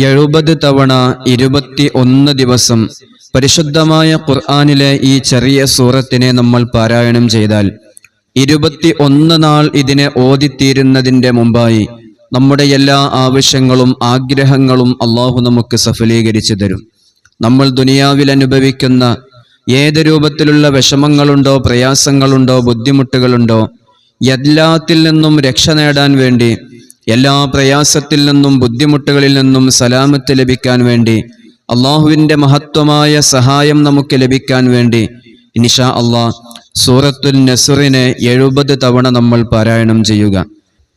70 തവണ 21 ദിവസം പരിശുദ്ധമായ ഖുർആനിലെ ഈ ചെറിയ സൂറത്തിനെ നമ്മൾ പാരായണം ചെയ്താൽ 21 നാൾ ഇതിനെ ഓതിത്തീരുന്നതിൻ്റെ മുമ്പായി നമ്മുടെ എല്ലാ ആവശ്യങ്ങളും ആഗ്രഹങ്ങളും അള്ളാഹു നമുക്ക് സഫലീകരിച്ചു തരും. നമ്മൾ ദുനിയാവിൽ അനുഭവിക്കുന്ന ഏത് രൂപത്തിലുള്ള വിഷമങ്ങളുണ്ടോ, പ്രയാസങ്ങളുണ്ടോ, ബുദ്ധിമുട്ടുകളുണ്ടോ, എല്ലാത്തിൽ നിന്നും രക്ഷ നേടാൻ വേണ്ടി, എല്ലാ പ്രയാസത്തിൽ നിന്നും ബുദ്ധിമുട്ടുകളിൽ നിന്നും സലാമത്ത് ലഭിക്കാൻ വേണ്ടി, അള്ളാഹുവിൻ്റെ മഹത്വമായ സഹായം നമുക്ക് ലഭിക്കാൻ വേണ്ടി ഇൻഷാ അള്ളാഹ് സൂറത്തുൽ നസ്റിനെ 70 തവണ നമ്മൾ പാരായണം ചെയ്യുക.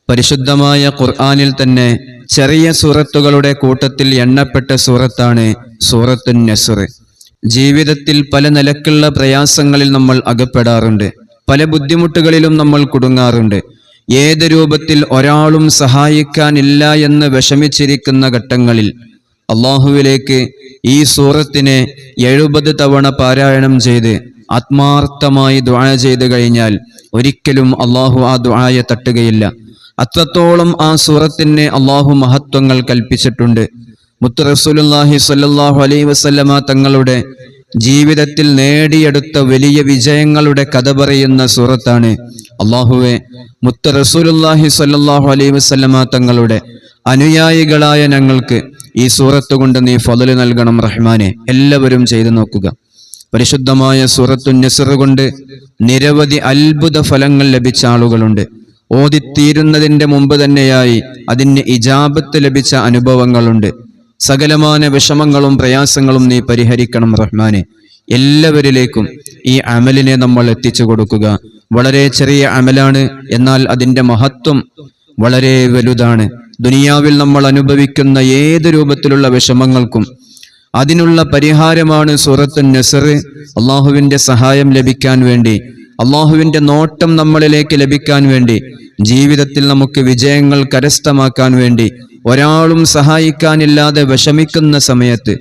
പരിശുദ്ധമായ ഖുർആനിൽ തന്നെ ചെറിയ സൂറത്തുകളുടെ കൂട്ടത്തിൽ എണ്ണപ്പെട്ട സൂറത്താണ് സൂറത്തുൻ നസ്ർ. ജീവിതത്തിൽ പല നിലക്കുള്ള പ്രയാസങ്ങളിൽ നമ്മൾ അകപ്പെടാറുണ്ട്, പല ബുദ്ധിമുട്ടുകളിലും നമ്മൾ കുടുങ്ങാറുണ്ട്. ഏത് രൂപത്തിൽ ഒരാളും സഹായിക്കാനില്ല എന്ന് വിഷമിച്ചിരിക്കുന്ന ഘട്ടങ്ങളിൽ അള്ളാഹുവിലേക്ക് ഈ സൂറത്തിനെ 70 തവണ പാരായണം ചെയ്ത് ആത്മാർത്ഥമായി ദുആ ചെയ്ത് കഴിഞ്ഞാൽ ഒരിക്കലും അള്ളാഹു ആ ദുആയെ തട്ടുകയില്ല. അത്രത്തോളം ആ സൂറത്തിന് അള്ളാഹു മഹത്വങ്ങൾ കൽപ്പിച്ചിട്ടുണ്ട്. മുത്ത് റസൂലുള്ളാഹി സ്വല്ലല്ലാഹു അലൈഹി വസല്ലമ തങ്ങളുടെ ജീവിതത്തിൽ നേടിയെടുത്ത വലിയ വിജയങ്ങളുടെ കഥ പറയുന്ന സൂറത്താണ്. അള്ളാഹുവെ, മുത്ത് റസൂലുള്ളാഹി സ്വല്ലല്ലാഹു അലൈഹി വസല്ലമ തങ്ങളുടെ അനുയായികളായ ഞങ്ങൾക്ക് ഈ സൂറത്ത് കൊണ്ട് നീ ഫള് നൽകണം റഹ്മാനെ. എല്ലാവരും ചെയ്തു നോക്കുക. പരിശുദ്ധമായ സൂറത്തുൻ നസ്ർ കൊണ്ട് നിരവധി അത്ഭുത ഫലങ്ങൾ ലഭിച്ച ആളുകളുണ്ട്. ഓതിത്തീരുന്നതിൻ്റെ മുമ്പ് തന്നെയായി അതിന് ഇജാബത്ത് ലഭിച്ച അനുഭവങ്ങളുണ്ട്. സകലമായ വിഷമങ്ങളും പ്രയാസങ്ങളും നീ പരിഹരിക്കണം റഹ്മാനെ. എല്ലാവരിലേക്കും ഈ അമലിനെ നമ്മൾ എത്തിച്ചു കൊടുക്കുക. വളരെ ചെറിയ അമലാണ്, എന്നാൽ അതിൻ്റെ മഹത്വം വളരെ വലുതാണ്. ദുനിയാവിൽ നമ്മൾ അനുഭവിക്കുന്ന ഏത് രൂപത്തിലുള്ള വിഷമങ്ങൾക്കും അതിനുള്ള പരിഹാരമാണ് സൂറത്തുൻ നസ്ർ. അള്ളാഹുവിൻ്റെ സഹായം ലഭിക്കാൻ വേണ്ടി, അള്ളാഹുവിൻ്റെ നോട്ടം നമ്മളിലേക്ക് ലഭിക്കാൻ വേണ്ടി, ജീവിതത്തിൽ നമുക്ക് വിജയങ്ങൾ കരസ്ഥമാക്കാൻ വേണ്ടി, ഒരാളും സഹായിക്കാനില്ലാതെ വിഷമിക്കുന്ന സമയത്ത്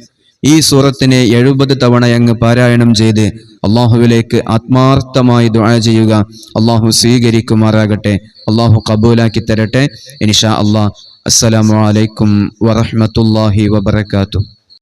ഈ സൂറത്തിനെ 70 തവണ അങ്ങ് പാരായണം ചെയ്ത് അള്ളാഹുവിലേക്ക് ആത്മാർത്ഥമായി ദുആ ചെയ്യുക. അള്ളാഹു സ്വീകരിക്കുമാറാകട്ടെ, അള്ളാഹു കബൂലാക്കി തരട്ടെ ഇൻഷാ അള്ളാഹ്. അസ്സലാമു അലൈക്കും വറഹ്മത്തുള്ളാഹി വബറകാതുഹു.